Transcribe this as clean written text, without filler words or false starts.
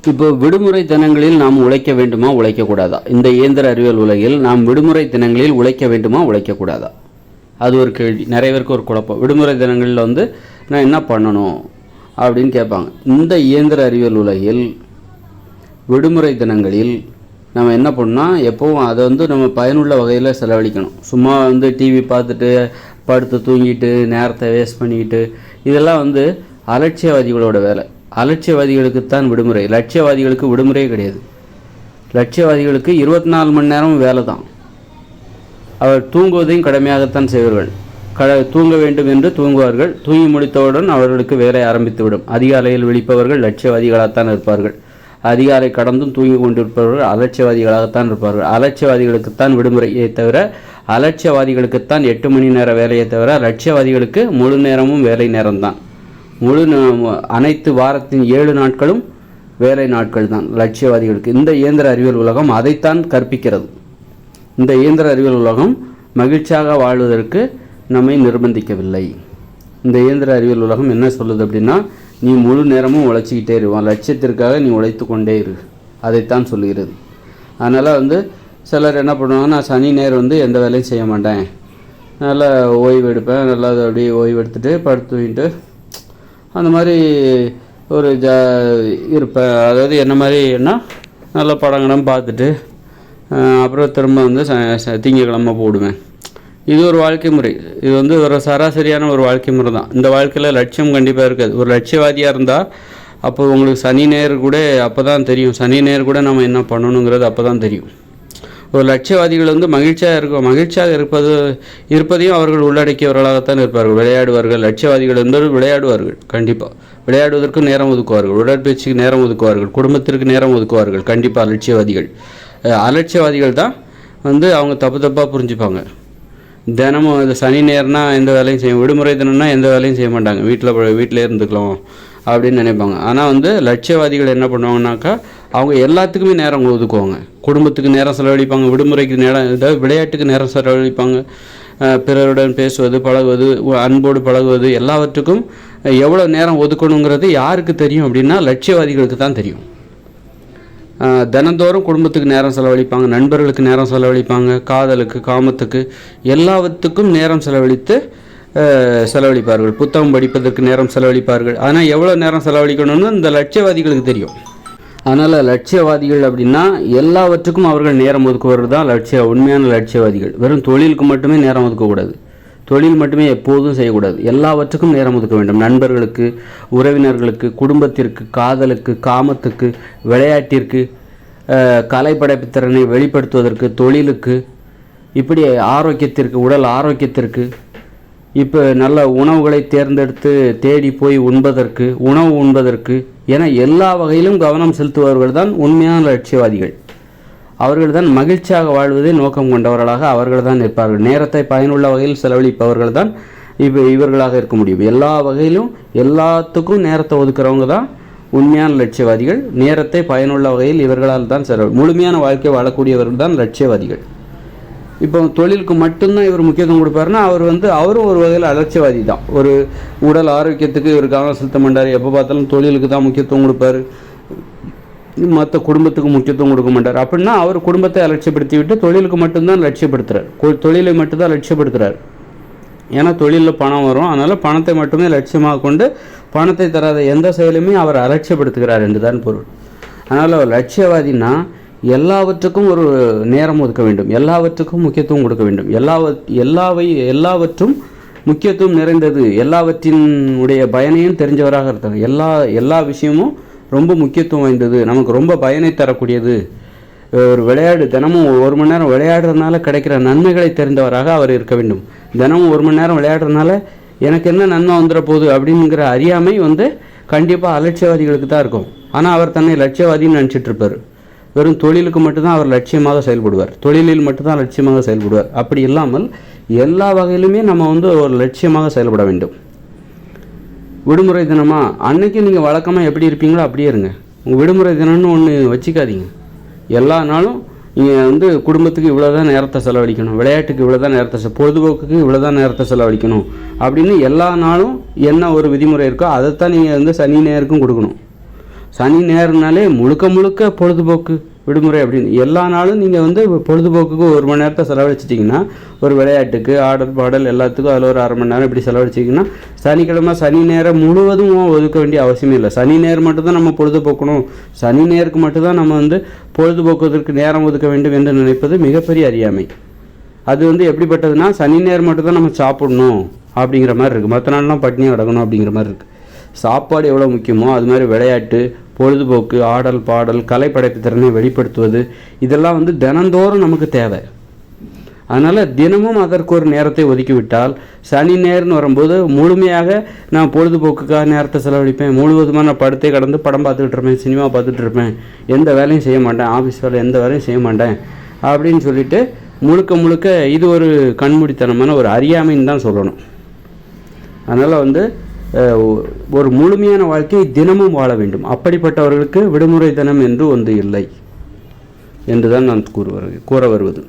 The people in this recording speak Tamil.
இப்போ விடுமுறை தினங்களில் நாம் உழைக்க வேண்டுமா உழைக்கக்கூடாதா? இந்த இயந்திர அறிவியல் உலகில் நாம் விடுமுறை தினங்களில் உழைக்க வேண்டுமா உழைக்கக்கூடாதா? அது ஒரு கேள்வி. நிறைய பேருக்கு ஒரு குழப்பம். விடுமுறை தினங்களில் நான் என்ன பண்ணணும் அப்படின்னு கேட்பாங்க. இந்த இயந்திர அறிவியல் உலகில் விடுமுறை தினங்களில் நம்ம என்ன பண்ணால் எப்போவும் அதை நம்ம பயனுள்ள வகையில் செலவழிக்கணும். சும்மா டிவி பார்த்துட்டு படுத்து தூங்கிட்டு நேரத்தை வேஸ்ட் பண்ணிக்கிட்டு இதெல்லாம் அலட்சியவாதிகளோட வேலை. அலட்சியவாதிகளுக்குத்தான் விடுமுறை. லட்சியவாதிகளுக்கு விடுமுறையே கிடையாது. லட்சியவாதிகளுக்கு 24 மணி நேரமும் வேலை தான். அவர் தூங்குவதையும் கடமையாகத்தான் செய்வார்கள். தூங்க வேண்டும் என்று தூங்குவார்கள். தூங்கி முடித்தவுடன் அவர்களுக்கு வேலை ஆரம்பித்துவிடும். அதிகாலையில் விழிப்பவர்கள் லட்சியவாதிகளாகத்தான் இருப்பார்கள். அதிகாலை கடந்தும் தூங்கி கொண்டிருப்பவர்கள் அலட்சியவாதிகளாகத்தான் இருப்பார்கள். அலட்சியவாதிகளுக்குத்தான் விடுமுறையை தவிர, அலட்சியவாதிகளுக்குத்தான் 8 மணி நேர வேலையை தவிர, லட்சியவாதிகளுக்கு முழு நேரமும் வேலை நேரம்தான். அனைத்து வாரத்தின் 7 நாட்களும் வேலை நாட்கள் தான் லட்சியவாதிகளுக்கு. இந்த இயந்திர அறிவியல் உலகம் அதைத்தான் கற்பிக்கிறது. இந்த இயந்திர அறிவியல் உலகம் மகிழ்ச்சியாக வாழ்வதற்கு நம்மை நிர்பந்திக்கவில்லை. இந்த இயந்திர அறிவியல் உலகம் என்ன சொல்லுது அப்படின்னா, நீ முழு நேரமும் உழைச்சிக்கிட்டே இருவான், லட்சியத்திற்காக நீ உழைத்து கொண்டே இரு, அதைத்தான் சொல்லுகிறது. அதனால் சிலர் என்ன பண்ணுவாங்க, நான் சனி ஞாயிறு எந்த வேலையும் செய்ய மாட்டேன், நல்லா ஓய்வு எடுப்பேன், நல்லா அப்படியே ஓய்வு எடுத்துகிட்டு படுத்து தூங்கிட்டு அந்த மாதிரி ஒரு இருப்பேன். அதாவது என்ன மாதிரி என்ன நல்ல படங்களும் பார்த்துட்டு அப்புறம் திரும்ப திங்கக்கிழமை போடுவேன். இது ஒரு வாழ்க்கை முறை. இது ஒரு சராசரியான ஒரு வாழ்க்கை முறை தான். இந்த வாழ்க்கையில் லட்சியம் கண்டிப்பாக இருக்காது. ஒரு லட்சியவாதியாக இருந்தால் அப்போ உங்களுக்கு சனி ஞாயிறு கூட அப்போ தான் தெரியும். சனி ஞாயிறு கூட நம்ம என்ன பண்ணணுங்கிறது அப்போ தான் தெரியும். ஒரு லட்சியவாதிகள் மகிழ்ச்சியாக இருப்பதையும் அவர்கள் உள்ளடக்கியவர்களாகத்தான் இருப்பார்கள். விளையாடுவார்கள். லட்சியவாதிகள் விளையாடுவார்கள். கண்டிப்பாக விளையாடுவதற்கு நேரம் ஒதுக்குவார்கள். உடற்பயிற்சிக்கு நேரம் ஒதுக்குவார்கள். குடும்பத்திற்கு நேரம் ஒதுக்குவார்கள். கண்டிப்பாக அலட்சியவாதிகள் தான் அவங்க தப்பாக புரிஞ்சுப்பாங்க. தினமும் இந்த சனி நேரம்னா எந்த வேலையும் செய்ய, விடுமுறை தினம்னா எந்த வேலையும் செய்ய மாட்டாங்க, வீட்டிலே இருந்துக்கலாம் அப்படின்னு நினைப்பாங்க. ஆனால் லட்சியவாதிகள் என்ன பண்ணுவாங்கனாக்கா, அவங்க எல்லாத்துக்குமே நேரம் ஒதுக்குவாங்க. குடும்பத்துக்கு நேரம் செலவழிப்பாங்க, விடுமுறைக்கு நேரம், ஏதாவது விளையாட்டுக்கு நேரம் செலவழிப்பாங்க, பிறருடன் பேசுவது, பழகுவது, அன்போடு பழகுவது, எல்லாவற்றுக்கும் எவ்வளோ நேரம் ஒதுக்கணுங்கிறது யாருக்கு தெரியும் அப்படின்னா லட்சியவாதிகளுக்கு தான் தெரியும். தினந்தோறும் குடும்பத்துக்கு நேரம் செலவழிப்பாங்க, நண்பர்களுக்கு நேரம் செலவழிப்பாங்க, காதலுக்கு, காமத்துக்கு, எல்லாத்துக்கும் நேரம் செலவழிப்பார்கள். புத்தகம் படிப்பதற்கு நேரம் செலவழிப்பார்கள். ஆனால் எவ்வளோ நேரம் செலவழிக்கணும்னு இந்த லட்சியவாதிகளுக்கு தெரியும். அதனால் லட்சியவாதிகள் அப்படின்னா எல்லாவற்றுக்கும் அவர்கள் நேரம் ஒதுக்குவது தான் உண்மையான லட்சியவாதிகள். வெறும் தொழிலுக்கு மட்டுமே நேரம் ஒதுக்கக்கூடாது. தொழில் மட்டுமே எப்போதும் செய்யக்கூடாது. எல்லாவற்றுக்கும் நேரம் ஒதுக்க வேண்டும். நண்பர்களுக்கு, உறவினர்களுக்கு, குடும்பத்திற்கு, காதலுக்கு, காமத்துக்கு, விளையாட்டிற்கு, கலைப்படைப்புத்திறனை வெளிப்படுத்துவதற்கு, தொழிலுக்கு, இப்படி ஆரோக்கியத்திற்கு, உடல் ஆரோக்கியத்திற்கு, இப்போ நல்ல உணவுகளை தேர்ந்தெடுத்து தேடி போய் உணவு உண்பதற்கு என எல்லா வகையிலும் கவனம் செலுத்துபவர்கள் தான் உண்மையான லட்சியவாதிகள். அவர்கள் தான் மகிழ்ச்சியாக வாழ்வதை நோக்கம் கொண்டவர்களாக அவர்கள் தான் இருப்பார்கள். நேரத்தை பயனுள்ள வகையில் செலவழிப்பவர்கள் தான் இவர்களாக இருக்க முடியும். எல்லா வகையிலும் எல்லாத்துக்கும் நேரத்தை ஒதுக்குறவங்க தான் உண்மையான லட்சியவாதிகள். நேரத்தை பயனுள்ள வகையில் இவர்களால் தான் முழுமையான வாழ்க்கை வாழக்கூடியவர்கள் தான் லட்சியவாதிகள். இப்போ தொழிலுக்கு மட்டும்தான் இவர் முக்கியத்துவம் கொடுப்பாருன்னா அவரும் ஒரு வகையில் அலட்சியவாதி தான். ஒரு உடல் ஆரோக்கியத்துக்கு இவர் கவனம் செலுத்த மாட்டார். எப்போ பார்த்தாலும் தொழிலுக்கு தான் முக்கியத்துவம் கொடுப்பார், மற்ற குடும்பத்துக்கு முக்கியத்துவம் கொடுக்க மாட்டார். அப்படின்னா அவர் குடும்பத்தை அலட்சியப்படுத்தி விட்டு தொழிலுக்கு மட்டும்தான் லட்சியப்படுத்துகிறார். தொழிலை மட்டும்தான் லட்சியப்படுத்துகிறார். ஏன்னா தொழிலில் பணம் வரும். அதனால் பணத்தை மட்டுமே லட்சியமாக கொண்டு பணத்தை தராத எந்த செயலுமே அவர் அலட்சியப்படுத்துகிறார் என்று தான் பொருள். அதனால் அவர் லட்சியவாதினா எல்லாவற்றுக்கும் ஒரு நேரம் ஒதுக்க வேண்டும், எல்லாவற்றுக்கும் முக்கியத்துவம் கொடுக்க வேண்டும், எல்லாவற்றும் முக்கியத்துவம் நிறைந்தது, எல்லாவற்றினுடைய பயனையும் தெரிஞ்சவராக இருக்காங்க. எல்லா விஷயமும் ரொம்ப முக்கியத்துவம் வாய்ந்தது, நமக்கு ரொம்ப பயனை தரக்கூடியது. ஒரு தினமும் 1 மணி நேரம் விளையாடுறதுனால கிடைக்கிற நன்மைகளை தெரிந்தவராக அவர் இருக்க வேண்டும். தினமும் 1 மணி நேரம் விளையாடுறதுனால எனக்கு என்ன நன்மை வந்துட போகுது அப்படிங்கிற அறியாமை கண்டிப்பாக அலட்சியவாதிகளுக்கு தான் இருக்கும். ஆனால் அவர் தன்னை லட்சியவாதின்னு நினச்சிட்டு இருப்பார். வெறும் தொழிலுக்கு மட்டும்தான் அவர் லட்சியமாக செயல்படுவார், தொழிலில் மட்டும்தான் லட்சியமாக செயல்படுவார். அப்படி இல்லாமல் எல்லா வகையிலுமே நம்ம ஒரு லட்சியமாக செயல்பட வேண்டும். விடுமுறை தினமா அன்னைக்கு நீங்கள் வழக்கமாக எப்படி இருப்பீங்களோ அப்படியே இருங்க. உங்கள் விடுமுறை தினம்னு ஒன்று வச்சுக்காதீங்க. எல்லா நாளும் நீங்கள் குடும்பத்துக்கு இவ்வளோ தான் நேரத்தை செலவழிக்கணும், விளையாட்டுக்கு இவ்வளோ தான் நேரத்தை, பொழுதுபோக்குக்கு இவ்வளோ தான் நேரத்தை செலவழிக்கணும் அப்படின்னு எல்லா நாளும் என்ன ஒரு விதிமுறை இருக்கோ அதைத்தான் நீங்கள் சனி ஞாயிறுக்கும் கொடுக்கணும். சனி நேரம்னாலே முழுக்க முழுக்க பொழுதுபோக்கு விடுமுறை அப்படின்னு எல்லா நாளும் நீங்கள் வந்து பொழுதுபோக்குக்கு 1 மணி நேரத்தை செலவழிச்சிட்டிங்கன்னா, ஒரு விளையாட்டுக்கு ஆடல் பாடல் எல்லாத்துக்கும் அதில் ஒரு 1/2 மணி நேரம் இப்படி செலவழிச்சிங்கன்னா, சனிக்கிழமை சனி நேரம் முழுவதும் ஒதுக்க வேண்டிய அவசியமே இல்லை. சனி நேரம் மட்டும்தான் நம்ம பொழுதுபோக்கணும், சனி நேருக்கு மட்டும்தான் நம்ம வந்து பொழுதுபோக்குவதற்கு நேரம் ஒதுக்க வேண்டும் என்று நினைப்பது மிகப்பெரிய அறியாமை. அது வந்து எப்படிப்பட்டதுன்னா, சனி நேரம் மட்டும்தான் நம்ம சாப்பிடணும் அப்படிங்கிற மாதிரி இருக்குது, மற்ற நாள்லாம் பட்டினியாக கிடக்கணும் அப்படிங்கிற மாதிரி இருக்குது. சாப்பாடு எவ்வளோ முக்கியமோ அது மாதிரி விளையாட்டு, பொழுதுபோக்கு, ஆடல் பாடல், கலைப்படைப்பு திறனை வெளிப்படுத்துவது, இதெல்லாம் வந்து தினந்தோறும் நமக்கு தேவை. அதனால் தினமும் அதற்கு ஒரு நேரத்தை ஒதுக்கிவிட்டால், சனி நேரம்னு வரும்போது முழுமையாக நான் பொழுதுபோக்குக்காக நேரத்தை செலவழிப்பேன், முழுவதுமாக நான் படுத்தே கடந்து படம் பார்த்துக்கிட்டு இருப்பேன், சினிமா பார்த்துட்டு இருப்பேன், எந்த வேலையும் செய்ய மாட்டேன், ஆஃபீஸ் வேலை எந்த வேலையும் செய்ய மாட்டேன் அப்படின்னு சொல்லிட்டு முழுக்க முழுக்க இது ஒரு கண்மூடித்தனமான ஒரு அறியாமைன்னு தான் சொல்லணும். அதனால் வந்து ஒரு முழுமையான வாழ்க்கையை தினமும் வாழ வேண்டும். அப்படிப்பட்டவர்களுக்கு விடுமுறை தினம் என்று ஒன்று இல்லை என்றுதான் நான் கூற வருவது.